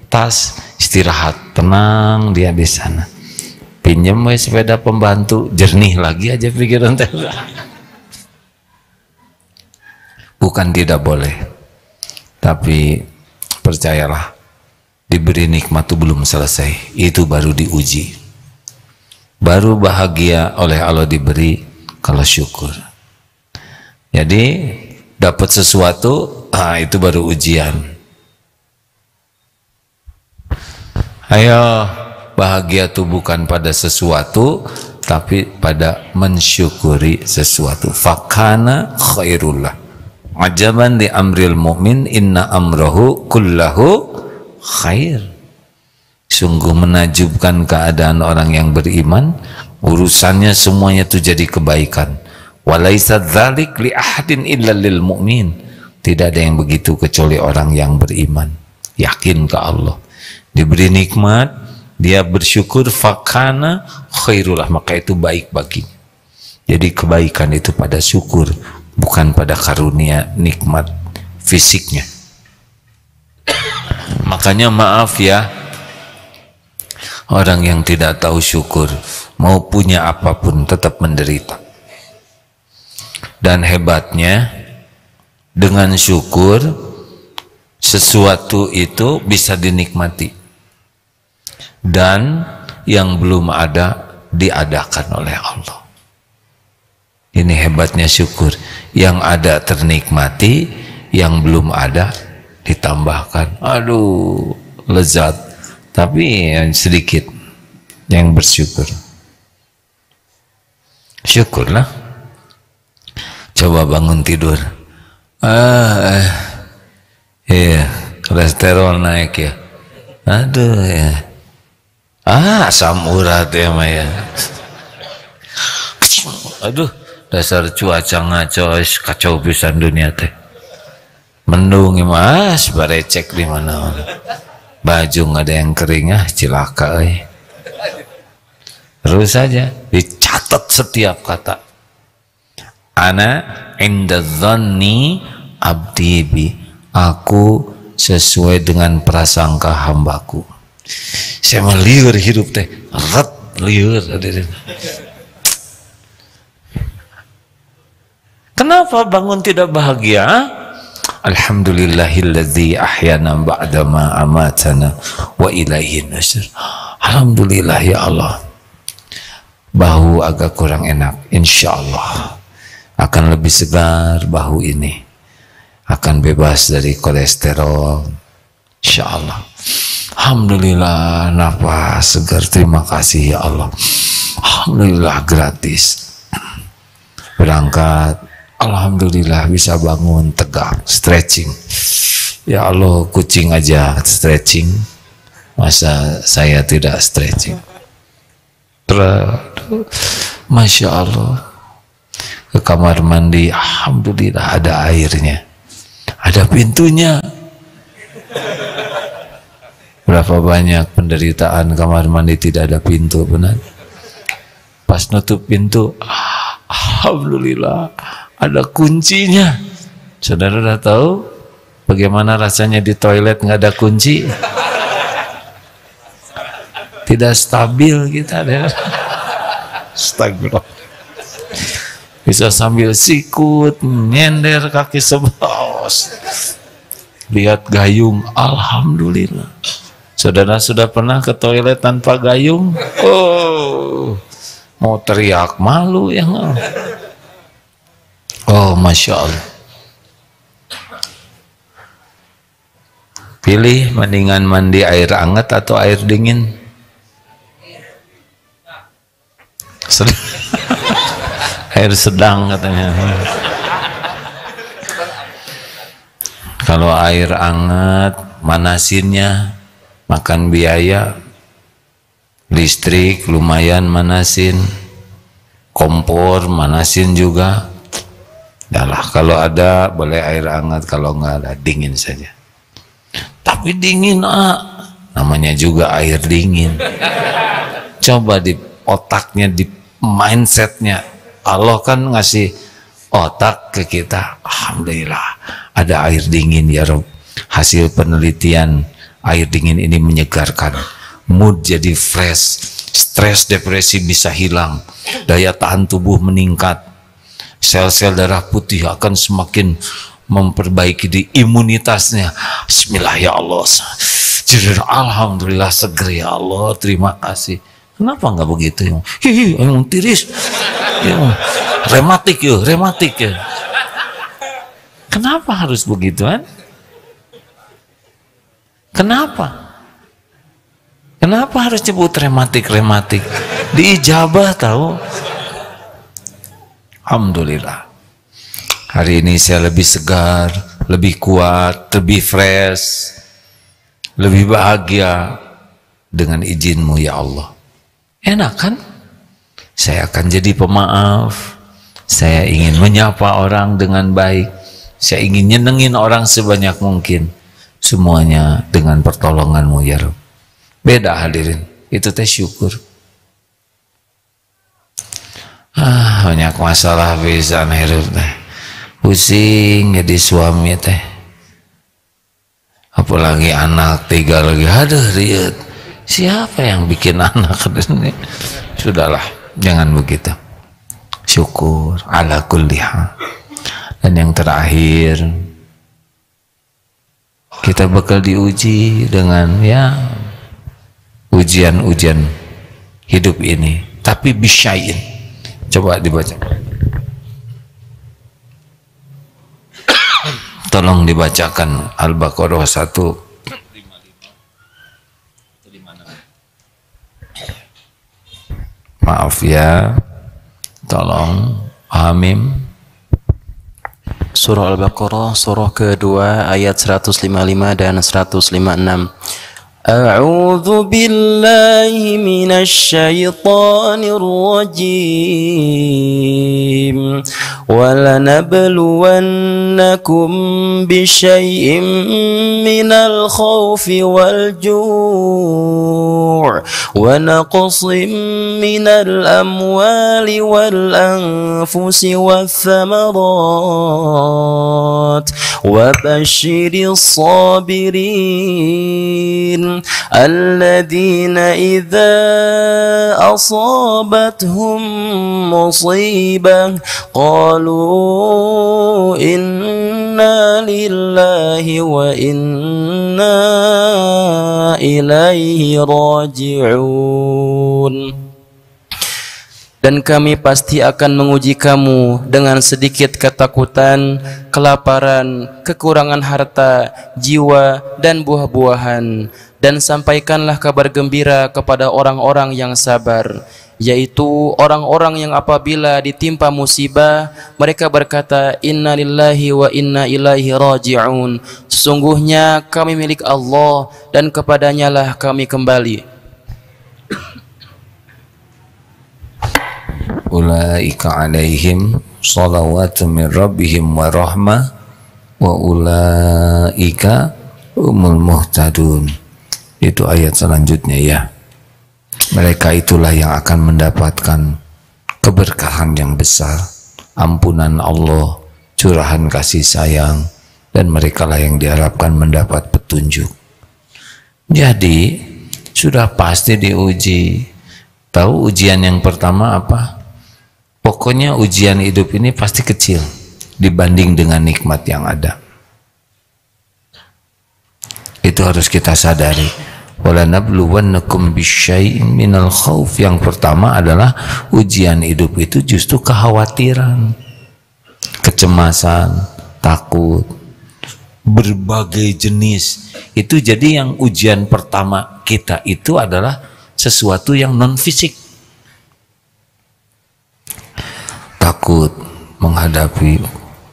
tas, istirahat, tenang dia di sana. Pinjam sepeda pembantu, jernih lagi aja pikiran teh. Bukan tidak boleh, tapi percayalah, diberi nikmat itu belum selesai, itu baru diuji. Baru bahagia oleh Allah diberi kalau syukur. Jadi dapat sesuatu, itu baru ujian. Ayo, bahagia itu bukan pada sesuatu, tapi pada mensyukuri sesuatu. Fakana khairullah. Ajaban di amril mu'min, inna amrohu kullahu khair. Sungguh menajubkan keadaan orang yang beriman, urusannya semuanya itu jadi kebaikan. Walaisa dzalik li ahadin illa lil mu'min. Tidak ada yang begitu kecuali orang yang beriman, yakin ke Allah, diberi nikmat, dia bersyukur, fakana khairullah, maka itu baik baginya. Jadi kebaikan itu pada syukur, bukan pada karunia nikmat fisiknya. Makanya maaf ya, orang yang tidak tahu syukur, mau punya apapun tetap menderita. Dan hebatnya, dengan syukur sesuatu itu bisa dinikmati, dan yang belum ada diadakan oleh Allah. Ini hebatnya syukur. Yang ada ternikmati, yang belum ada ditambahkan. Aduh, lezat. Tapi yang sedikit yang bersyukur. Syukurlah. Coba bangun tidur. Iya, kolesterol naik ya. Aduh ya. Asam urat ya Maya. Aduh, dasar cuaca ngaco, kacau pisan dunia teh. Mendung mas, barecek di mana. Baju nggak ada yang kering cilaka. Terus saja dicatat setiap kata. Ana inda dhanni abdi bi. Aku sesuai dengan prasangka hambaku. Saya meliur hidup teh, liur. Kenapa bangun tidak bahagia? Alhamdulillahilladzi ahyana ba'dama amatana wa ilaihin nusyur. Alhamdulillah ya Allah. Bahu agak kurang enak, insyaallah akan lebih segar bahu ini. Akan bebas dari kolesterol, insyaallah. Alhamdulillah, nafas segar, terima kasih ya Allah. Alhamdulillah gratis. Berangkat, alhamdulillah bisa bangun tegak, stretching. Ya Allah, kucing aja stretching, masa saya tidak stretching? Masya Allah. Ke kamar mandi, alhamdulillah ada airnya, ada pintunya. Berapa banyak penderitaan kamar mandi tidak ada pintu, benar? Pas nutup pintu, alhamdulillah ada kuncinya. Saudara udah tahu bagaimana rasanya di toilet nggak ada kunci? Tidak stabil kita deh. Astagfirullah. Bisa sambil sikut, nyender kaki sebelah. Lihat gayung, alhamdulillah. Saudara sudah pernah ke toilet tanpa gayung? Oh, mau teriak malu ya. Oh, masya Allah. Pilih mendingan mandi air hangat atau air dingin? Air sedang katanya. Kalau air hangat, manasinnya makan biaya, listrik lumayan manasin, kompor manasin juga. Dahlah, kalau ada boleh air hangat, kalau nggak ada dingin saja. Tapi dingin namanya juga air dingin. Coba di otaknya, di mindsetnya, Allah kan ngasih otak ke kita. Alhamdulillah ada air dingin ya Rob. Hasil penelitian, air dingin ini menyegarkan, mood jadi fresh, stres depresi bisa hilang, daya tahan tubuh meningkat, sel-sel darah putih akan semakin memperbaiki di imunitasnya. Bismillah ya Allah. Alhamdulillah seger ya Allah, terima kasih. Kenapa nggak begitu ya? Emang tiris, ya, rematik ya. Kenapa harus begitu kan? Kenapa harus sebut rematik? Diijabah tahu. Alhamdulillah. Hari ini saya lebih segar, lebih kuat, lebih fresh, lebih bahagia dengan izin-Mu ya Allah. Enak kan? Saya akan jadi pemaaf. Saya ingin menyapa orang dengan baik. Saya ingin nyenengin orang sebanyak mungkin. Semuanya dengan pertolongan-Mu ya Rabb. Beda hadirin. Itu teh syukur. Banyak masalah bisa hidup teh. Pusing jadi suami teh. Apalagi anak 3 lagi. Aduh riut. Siapa yang bikin anak ini? Sudahlah, jangan begitu. Syukur ala kulli hal. Dan yang terakhir, kita bakal diuji dengan ya ujian-ujian hidup ini, tapi bisyain. Coba dibaca. Tolong dibacakan Al-Baqarah 155. Maaf ya, tolong Hamim. Surah Al-Baqarah, surah kedua ayat 155 dan 156. A'udzu billahi minasy syaithanir rajim. وَلَنَبْلُوَنَّكُمْ بِشَيْءٍ مِّنَ الْخَوْفِ وَالْجُوعِ وَنَقْصٍ مِّنَ الْأَمْوَالِ وَالْأَنفُسِ وَالثَّمَرَاتِ وَبَشِّرِ الصَّابِرِينَ الَّذِينَ إِذَا أَصَابَتْهُم مُّصِيبَةٌ قالوا إنا لله وإنا إليه راجعون. Dan kami pasti akan menguji kamu dengan sedikit ketakutan, kelaparan, kekurangan harta, jiwa, dan buah-buahan. Dan sampaikanlah kabar gembira kepada orang-orang yang sabar, yaitu orang-orang yang apabila ditimpa musibah, mereka berkata, Inna lillahi wa inna ilaihi raji'un. Sesungguhnya kami milik Allah dan kepadanya lah kami kembali. Ulaika alaihim salawatu min rabbihim wa rahmah wa ulaika humul muhtadun. Itu ayat selanjutnya ya. Mereka itulah yang akan mendapatkan keberkahan yang besar, ampunan Allah, curahan kasih sayang, dan mereka lah yang diharapkan mendapat petunjuk. Jadi sudah pasti diuji. Tahu ujian yang pertama apa? Pokoknya ujian hidup ini pasti kecil dibanding dengan nikmat yang ada. Itu harus kita sadari. Walanabluwannakum bisyai'in minal khauf. Yang pertama adalah ujian hidup itu justru kekhawatiran, kecemasan, takut, berbagai jenis. Itu jadi yang ujian pertama kita itu adalah sesuatu yang non fisik. Takut menghadapi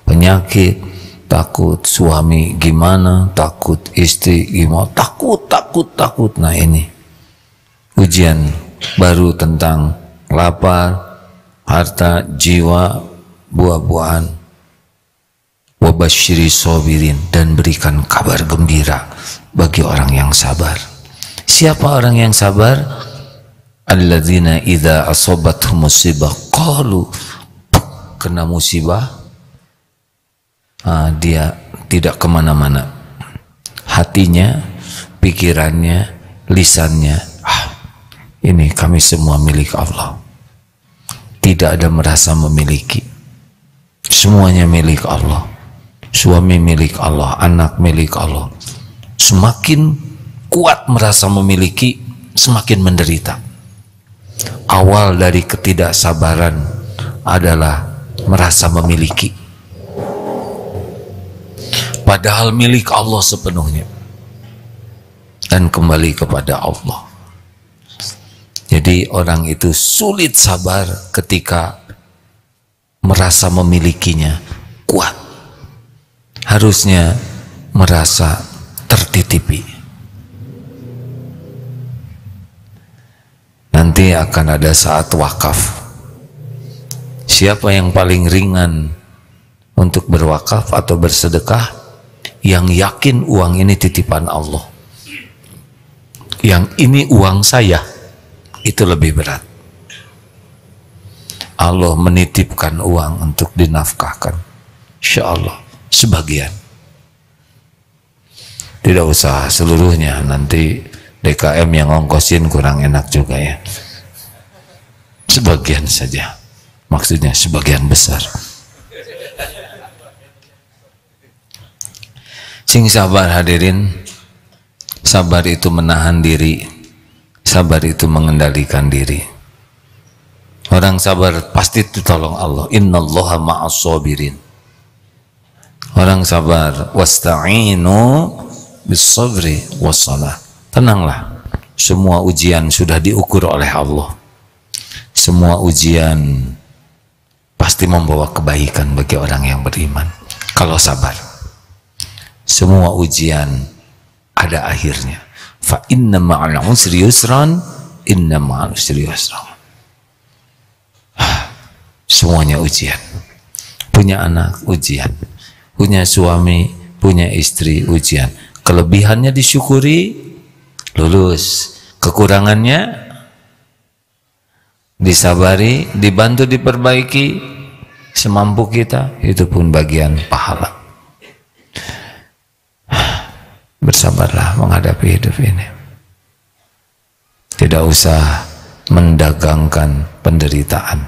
penyakit, takut suami gimana, takut istri gimana, takut. Nah ini ujian baru tentang lapar, harta, jiwa, buah-buahan. Wabasyiri sobirin, dan berikan kabar gembira bagi orang yang sabar. Siapa orang yang sabar? Alladzina idza asabathum musibah qalu, kena musibah, dia tidak kemana-mana, hatinya, pikirannya, lisannya, ini kami semua milik Allah. Tidak ada merasa memiliki, semuanya milik Allah. Suami milik Allah, anak milik Allah. Semakin kuat merasa memiliki, semakin menderita. Awal dari ketidaksabaran adalah merasa memiliki, padahal milik Allah sepenuhnya, dan kembali kepada Allah. Jadi orang itu sulit sabar ketika merasa memilikinya kuat. Harusnya merasa tertitipi. Nanti akan ada saat wakaf. Siapa yang paling ringan untuk berwakaf atau bersedekah? Yang yakin uang ini titipan Allah, yang ini uang saya, itu lebih berat. Allah menitipkan uang untuk dinafkahkan, insya Allah sebagian, tidak usah seluruhnya, nanti DKM yang ngongkosin kurang enak juga ya. Sebagian saja, maksudnya sebagian besar. Sing sabar hadirin, sabar itu menahan diri, sabar itu mengendalikan diri. Orang sabar pasti ditolong Allah. Innallaha ma'as sabirin. Orang sabar, wasta'inu bis-sabri was-salah. Tenanglah, semua ujian sudah diukur oleh Allah. Semua ujian pasti membawa kebaikan bagi orang yang beriman kalau sabar. Semua ujian ada akhirnya. Fa inna ma'al usri yusran, inna ma'al usri yusran. Semuanya ujian. Punya anak ujian, punya suami, punya istri ujian. Kelebihannya disyukuri, lulus. Kekurangannya disabari, dibantu, diperbaiki semampu kita, itu pun bagian pahala. Bersabarlah menghadapi hidup ini. Tidak usah mendagangkan penderitaan.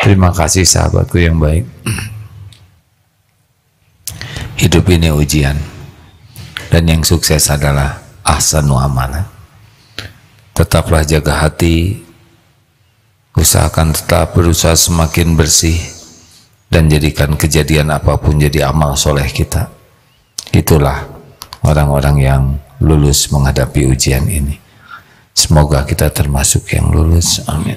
Terima kasih sahabatku yang baik. Hidup ini ujian, dan yang sukses adalah ahsanu amalan. Tetaplah jaga hati, usahakan tetap berusaha semakin bersih, dan jadikan kejadian apapun jadi amal soleh kita. Itulah orang-orang yang lulus menghadapi ujian ini. Semoga kita termasuk yang lulus. Amin.